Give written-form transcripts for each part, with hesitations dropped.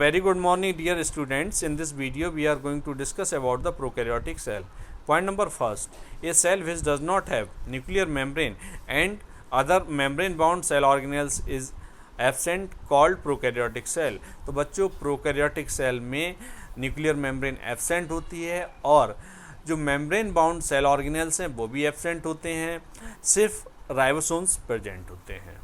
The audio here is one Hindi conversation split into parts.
Very good morning dear students. In this video we are going to discuss about the prokaryotic cell. Point number first, a cell which does not have nuclear membrane and other membrane bound cell organelles is absent called prokaryotic cell. तो बच्चों prokaryotic cell में न्यूक्लियर मेम्ब्रेन एब्सेंट होती है और जो मेम्ब्रेन बाउंड सेल ऑर्गेनेल्स हैं वो भी एब्सेंट होते हैं, सिर्फ राइबोसोम्स प्रेजेंट होते हैं.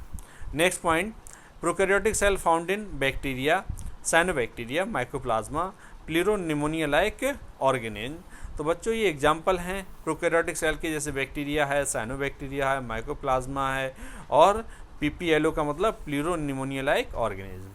Next point, prokaryotic cell found in bacteria, cyanobacteria, mycoplasma, pleuropneumonia like organism. तो बच्चों ये एग्जाम्पल हैं प्रोकैरियोटिक सेल के, जैसे बैक्टीरिया है, साइनोबैक्टीरिया है, माइकोप्लाज्मा है और पीपीएलओ का मतलब pleuropneumonia like organism.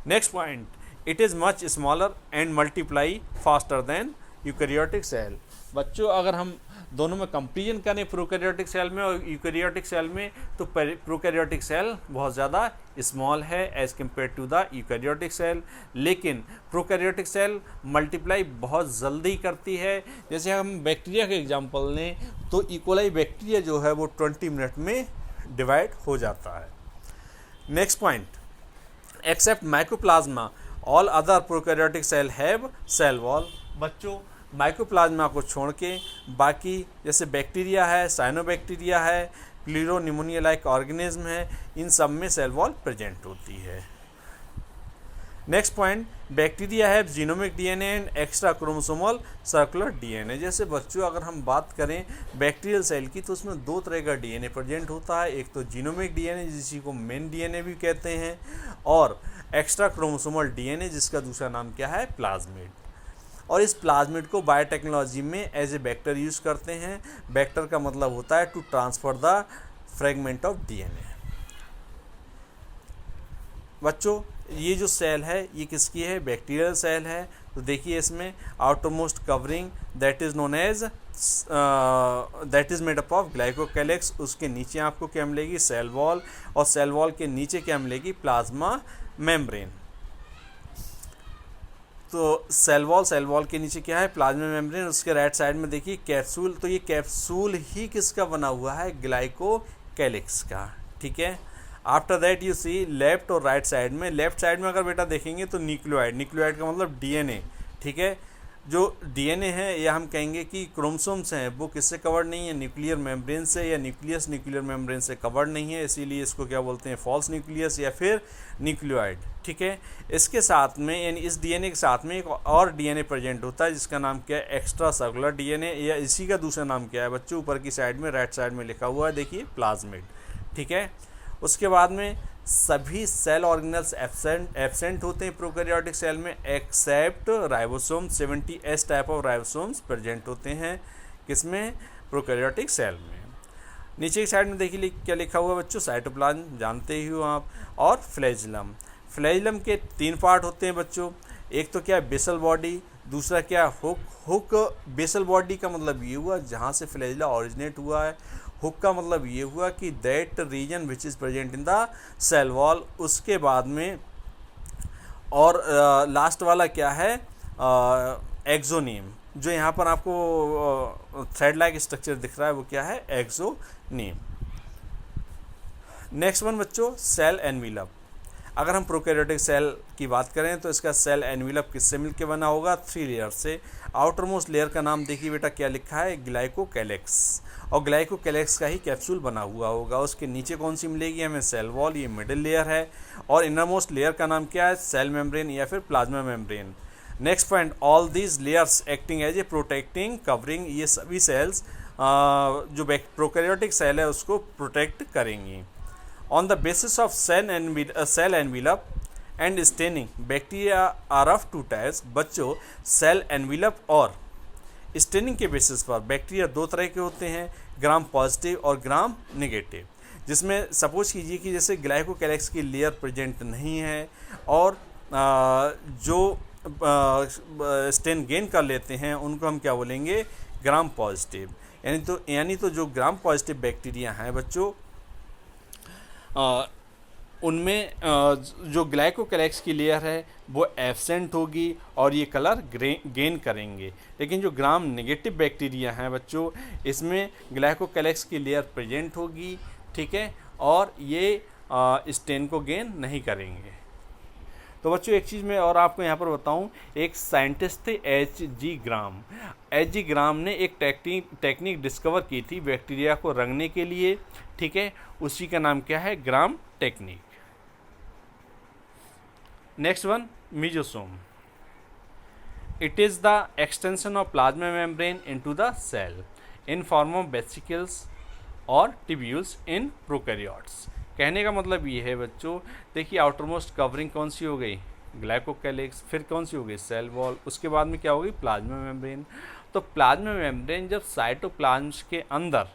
Next point, it is much smaller and multiply faster than eukaryotic cell. बच्चों अगर हम दोनों में कंपेरिजन करें प्रोकैरियोटिक सेल में और यूकैरियोटिक सेल में, तो प्रोकैरियोटिक सेल बहुत ज़्यादा स्मॉल है as compare to the eukaryotic cell, लेकिन प्रोकैरियोटिक सेल मल्टीप्लाई बहुत जल्दी करती है. जैसे हम बैक्टीरिया के एग्जांपल लें तो इकोलाई बैक्टीरिया जो है वो 20 मिनट में डिवाइड हो जाता है. Next point, except mycoplasma all other prokaryotic cell have cell wall. बच्चों माइकोप्लाज्मा को छोड़ के बाकी जैसे बैक्टीरिया है, साइनोबैक्टीरिया है, प्लूरोनिमोनिया लाइक ऑर्गेनिज्म है, इन सब में सेल वॉल प्रेजेंट होती है. नेक्स्ट पॉइंट, बैक्टीरिया है genomic DNA and extra chromosomal circular DNA. जैसे बच्चों अगर हम बात करें बैक्टीरियल सेल की तो उसमें दो तरह का डीएनए प्रेजेंट होता है, एक तो जीनोमिक डीएनए जिसी को मेन डीएनए भी कहते हैं, और एक्स्ट्रा क्रोमोसोमल डीएनए जिसका दूसरा नाम क्या है, प्लाज्मिड. और इस प्लाज्मिड को बायोटेक्नोलॉजी में एज ए वेक्टर यूज़ करते हैं. वेक्टर का मतलब होता है to transfer the fragment of DNA. बच्चों ये जो सेल है ये किसकी है, बैक्टीरियल सेल है. तो देखिए इसमें outermost covering that is known as that is made up of glycocalyx. उसके नीचे आपको क्या मिलेगी, सेल वॉल, और सेल वॉल के नीचे क्या मिलेगी, प्लाज्मा मेम्ब्रेन. तो सेल वॉल के नीचे क्या है, प्लाज्मा मेम्ब्रेन. उसके राइट साइड में देखिए कैप्सूल. तो ये कैप्सूल ही किसका बना हुआ है, ग्लाइकोकैलिक्स का. ठीक है. After that you see left और राइट साइड में, लेफ्ट साइड में अगर बेटा देखेंगे तो न्यूक्लियोइड का मतलब डीएनए. ठीक है. जो डीएनए है या हम कहेंगे कि क्रोमोसोम्स हैं वो किससे कवर्ड नहीं है, न्यूक्लियर मेम्ब्रेन से, या न्यूक्लियस न्यूक्लियर मेम्ब्रेन से कवर्ड नहीं है, इसीलिए इसको क्या बोलते हैं, फॉल्स न्यूक्लियस या फिर न्यूक्लियोइड. ठीक है. इसके साथ में यानी इस डीएनए के साथ में एक और डीएनए प्रेजेंट होता है जिसका नाम क्या है, एक्स्ट्रा सर्कुलर डीएनए, या इसी का दूसरा नाम क्या है बच्चों, ऊपर की साइड में राइट साइड में लिखा हुआ है, देखिए प्लाज्मिड. ठीक है. उसके बाद में सभी सेल ऑर्गेनल्स एब्सेंट होते हैं प्रोकैरियोटिक सेल में except ribosome. 70S type of ribosomes present होते हैं किसमें, प्रोकैरियोटिक सेल में. नीचे की साइड में देखिए क्या लिखा हुआ है बच्चों, साइटोप्लाज्म जानते ही हो आप, और फ्लैजिलम. फ्लैजिलम के 3 पार्ट होते हैं बच्चों. एक तो क्या है, बेसल बॉडी, दूसरा क्या है, हुक. बेसल बॉडी का मतलब ये हुआ जहाँ से फ्लैजिला ओरिजिनेट हुआ है. हुक का मतलब ये हुआ कि that region which is present in the cell wall. उसके बाद में और लास्ट वाला क्या है, एक्सोनीम. जो यहाँ पर आपको थ्रेड लाइक स्ट्रक्चर दिख रहा है वो क्या है, एक्सोनीम. नेक्स्ट वन बच्चों, सेल एनवेलप. अगर हम प्रोकैरियोटिक सेल की बात करें तो इसका सेल एनवेलप किससे मिलकर बना होगा, 3 लेयर से. आउटरमोस्ट लेयर का नाम देखिए बेटा क्या लिखा है, ग्लाइकोकैलिक्स, और ग्लाइकोकैलिक्स का ही कैप्सूल बना हुआ होगा. उसके नीचे कौन सी मिलेगी हमें, सेल वॉल, ये मिडिल लेयर है. और इनरमोस्ट लेयर का नाम क्या है, सेल मेम्ब्रेन या फिर plasma membrane. Next point, all these layers acting as a protecting covering. ये सभी सेल्स जो प्रोकैरियोटिक सेल है उसको प्रोटेक्ट करेंगी. On the basis of cell envelope and staining bacteria are of 2 types. बच्चों सेल एनवेलप और स्टेनिंग के बेसिस पर बैक्टीरिया 2 तरह के होते हैं, ग्राम पॉजिटिव और ग्राम नेगेटिव. जिसमें सपोज कीजिए कि जैसे ग्लाइकोकैलिक्स की लेयर प्रेजेंट नहीं है और जो स्टेन गेन कर लेते हैं उनको हम क्या बोलेंगे, ग्राम पॉजिटिव. यानी तो जो ग्राम पॉजिटिव बैक्टीरिया हैं बच्चों उनमें जो ग्लाइकोकैलिक्स की लेयर है वो एब्सेंट होगी और ये कलर गेन करेंगे. लेकिन जो ग्राम नेगेटिव बैक्टीरिया हैं बच्चों इसमें ग्लाइकोकैलिक्स की लेयर प्रेजेंट होगी. ठीक है. और ये स्टेन को गेन नहीं करेंगे. तो बच्चों एक चीज़ मैं और आपको यहाँ पर बताऊँ, एक साइंटिस्ट थे H.G. ग्राम। H.G. ग्राम ने एक टेक्निक डिस्कवर की थी बैक्टीरिया को रंगने के लिए, ठीक है, उसी का नाम क्या है, Gram technique. Next one, mesosome. It is the extension of plasma membrane into the cell in form of vesicles और tubules in prokaryotes। कहने का मतलब ये है बच्चों, देखिए आउटरमोस्ट कवरिंग कौन सी हो गई, ग्लाइकोकैलिक्स, फिर कौन सी हो गई, सेल वॉल, उसके बाद में क्या होगी, प्लाज्मा मेम्ब्रेन। तो प्लाज्मा मेम्ब्रेन जब साइटोप्लाज्म के अंदर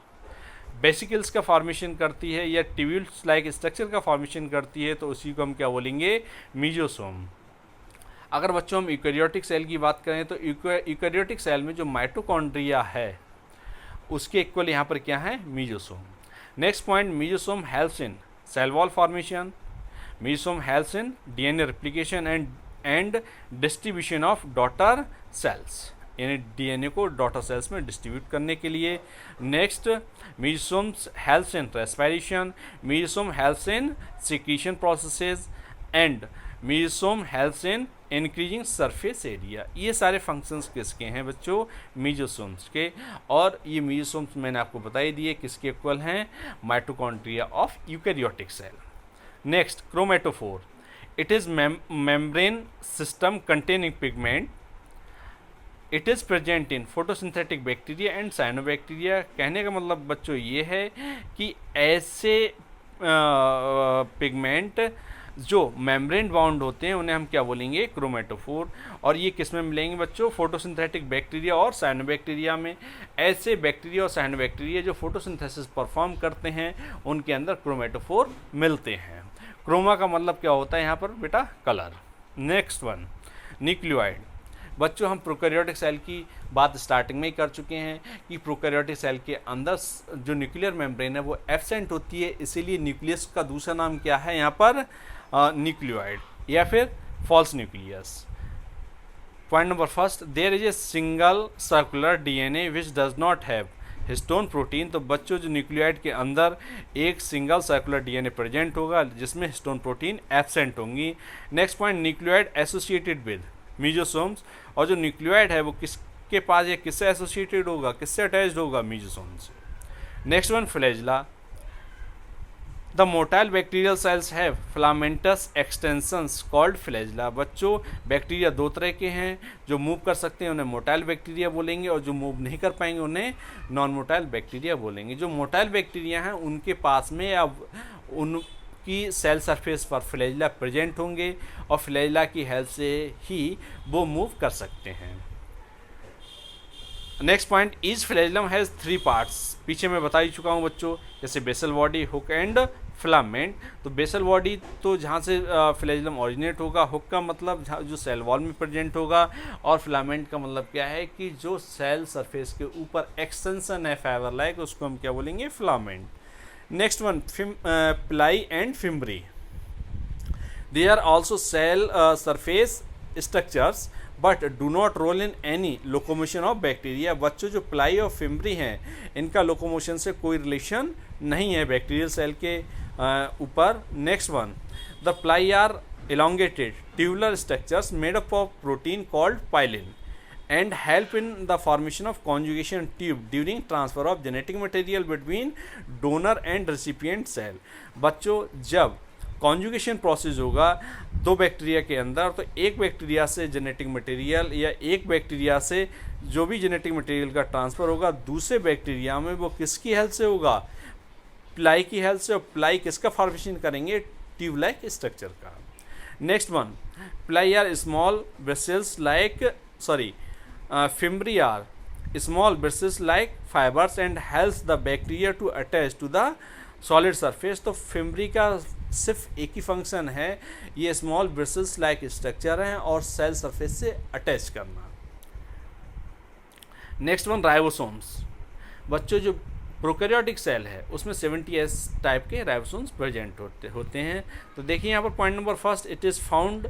वेसिकल्स का फॉर्मेशन करती है या ट्यूब्यूल्स लाइक स्ट्रक्चर का फॉर्मेशन करती है, तो उसी को हम क्या बोलेंगे, मीजोसोम। अगर बच्चों हम यूकैरियोटिक सेल की बात करें तो यूकैरियोटिक सेल में जो माइटोकॉन्ड्रिया है उसके इक्वल यहाँ पर क्या है, mesosome. Next point, mesosome helps in cell wall formation, mesosome helps in DNA replication and distribution of daughter cells, यानी डीएनए को डॉटर सेल्स में डिस्ट्रीब्यूट करने के लिए। Next, mesosomes helps in respiration, mesosome helps in secretion processes and mesosome helps in increasing surface area. ये सारे फंक्शंस किसके हैं बच्चों, मीजोसोम्स के। और ये मीजोसोम्स मैंने आपको बता ही दिए किसके इक्वल हैं, mitochondria of eukaryotic cell. Next, chromatophore. It is membrane system containing pigment. It is present in photosynthetic bacteria and cyanobacteria. कहने का मतलब बच्चों ये है कि ऐसे पिगमेंट जो मेम्ब्रेन बाउंड होते हैं उन्हें हम क्या बोलेंगे, क्रोमेटोफोर। और ये किस में मिलेंगे बच्चों, फोटोसिंथेटिक बैक्टीरिया और साइनोबैक्टीरिया में। ऐसे बैक्टीरिया और साइनोबैक्टीरिया जो फोटोसिंथेसिस परफॉर्म करते हैं उनके अंदर क्रोमेटोफोर मिलते हैं। क्रोमा का मतलब क्या होता है यहाँ पर बेटा, कलर। Next one, nucleoid. बच्चों हम प्रोकैरियोटिक सेल की बात स्टार्टिंग में ही कर चुके हैं कि प्रोकैरियोटिक सेल के अंदर जो न्यूक्लियर मेम्ब्रेन है वो एब्सेंट होती है, इसीलिए न्यूक्लियस का दूसरा नाम क्या है यहाँ पर, न्यूक्लियोइड या फिर false nucleus. Point number first, there is a single circular DNA which does not have histone protein. तो बच्चों जो न्यूक्लियोइड के अंदर एक सिंगल सर्कुलर डीएनए प्रेजेंट होगा जिसमें हिस्टोन प्रोटीन एब्सेंट होंगी। Next point, nucleoid associated with mesosomes. और जो न्यूक्लियोइड है वो किसके पास या किससे एसोसिएटेड होगा, किससे अटैच्ड होगा, मीजोसोम से। Next one, flagella. The motile bacterial cells have filamentous extensions called flagella. बच्चों बैक्टीरिया दो तरह के हैं, जो मूव कर सकते हैं उन्हें मोटाइल बैक्टीरिया बोलेंगे और जो मूव नहीं कर पाएंगे उन्हें नॉन मोटाइल बैक्टीरिया बोलेंगे। जो मोटाइल बैक्टीरिया हैं उनके पास में अब उनकी सेल सरफेस पर फ्लैजिला प्रेजेंट होंगे और फ्लैजिला की हेल्प से ही वो मूव कर सकते हैं। Next point, each flagellum has 3 parts. पीछे मैं बता ही चुका हूँ बच्चों, जैसे basal body, hook and filament. तो बेसल बॉडी तो जहाँ से फ्लैजिलम ओरिजिनेट होगा, हुक का मतलब जो सेल वॉल में प्रेजेंट होगा, और फिलामेंट का मतलब क्या है कि जो सेल सरफेस के ऊपर एक्सटेंशन है फाइबर लाइक, उसको हम क्या बोलेंगे, filament. Next one, pili and fimbriae. They are also cell surface structures but do not role in any locomotion of bacteria. बच्चों जो प्लाई और फिम्ब्री हैं इनका लोकोमोशन से कोई रिलेशन नहीं है बैक्टीरियल सेल के ऊपर। Next one, the pili are elongated tubular structures made up of protein called pyelin and help in the formation of conjugation tube during transfer of genetic material between donor and recipient cell। बच्चों जब कॉन्जुगेशन प्रोसेस होगा दो बैक्टीरिया के अंदर, तो एक बैक्टीरिया से जेनेटिक मटेरियल या एक बैक्टीरिया से जो भी जेनेटिक मटेरियल का ट्रांसफ़र होगा दूसरे बैक्टीरिया में, वो किसकी हेल्प से होगा, प्लाई की हेल्प से। और प्लाई किसका फॉर्मेशन करेंगे, ट्यूब लाइक स्ट्रक्चर का। Next one, pili are small vessels like fimbriae are small vessels like fibers and helps the bacteria to attach to the solid surface. तो फिम्ब्री का सिर्फ एक ही फंक्शन है, ये स्मॉल वेसल्स लाइक स्ट्रक्चर हैं और सेल सरफेस से अटैच करना। Next one, ribosomes. बच्चों जो प्रोकैरियोटिक सेल है उसमें 70S टाइप के राइबोसोम्स प्रेजेंट होते हैं। तो देखिए यहाँ पर point number first, it is found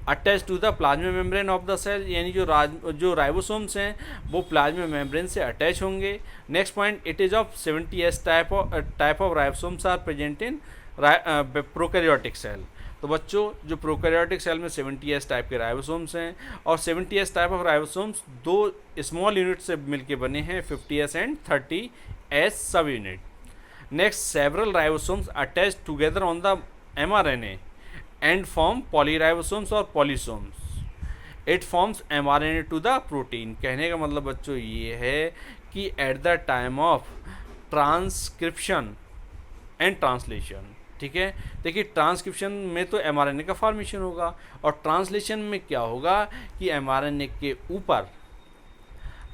attach to the plasma membrane of the cell, यानी जो राइबोसोम्स हैं वो प्लाज्मा मेम्ब्रेन से अटैच होंगे। Next point, it is of 70S type of ribosomes are present in prokaryotic cell. तो बच्चों जो प्रोकैरियोटिक सेल में 70s टाइप के राइबोसोम्स हैं और 70s type of ribosomes 2 small unit से मिलके बने हैं 50s एंड 30s सब unit. Next, several ribosomes attach together on the mRNA and form polyribosomes और polysomes. It forms mRNA to the protein. कहने का मतलब बच्चों ये है कि at the time of transcription and translation, ठीक है. देखिए ट्रांसक्रिप्शन में तो mRNA का फॉर्मेशन होगा और ट्रांसलेशन में क्या होगा कि mRNA के ऊपर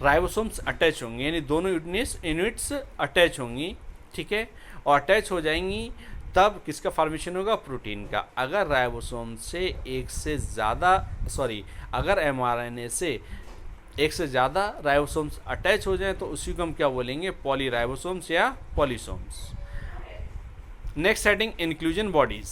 राइबोसोम्स अटैच होंगे, यानी दोनों यूनिट्स अटैच होंगी, ठीक है, और अटैच हो जाएंगी तब किसका फॉर्मेशन होगा, प्रोटीन का. अगर राइबोसोम से अगर mRNA से एक से ज़्यादा राइबोसोम्स अटैच हो जाएं तो उसी को हम क्या बोलेंगे, पॉलीराइबोसोम्स या polysomes. Next heading, inclusion bodies.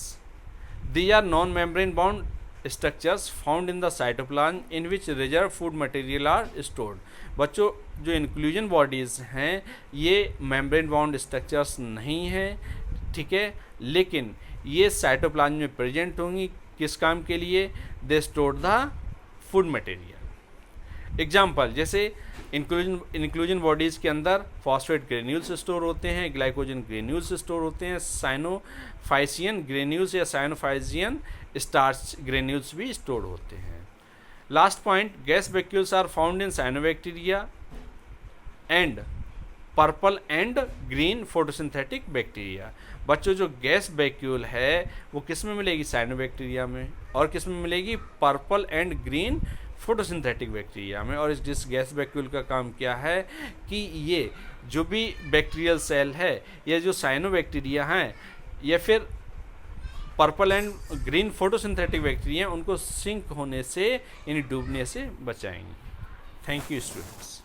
They are non membrane bound structures found in the cytoplasm in which reserve food material are stored. बच्चों जो इंक्लूजन बॉडीज हैं ये मेम्ब्रेन बाउंड स्ट्रक्चर्स नहीं हैं, ठीक है, लेकिन ये साइटोप्लाज्म में प्रेजेंट होंगी. किस काम के लिए, they store the food material. Example, जैसे इंक्लूजन बॉडीज़ के अंदर फॉस्फेट ग्रेन्यूल्स स्टोर होते हैं, ग्लाइकोजन ग्रेन्यूल्स स्टोर होते हैं, साइनोफाइसियन ग्रेन्यूल्स या साइनोफाइसियन स्टार्च ग्रेन्यूल्स भी स्टोर होते हैं. Last point, gas vacuoles are found in cyanobacteria and purple and green photosynthetic bacteria. बच्चों जो गैस वैक्यूल है वो किस में मिलेगी, साइनोबैक्टीरिया में, और किस में मिलेगी, purple and green photosynthetic bacteria में. और जिस गैस वैक्यूल का काम क्या है कि ये जो भी बैक्टीरियल सेल है या जो साइनोबैक्टीरिया हैं या फिर purple and green photosynthetic bacteria उनको सिंक होने से यानी डूबने से बचाएंगे. Thank you students.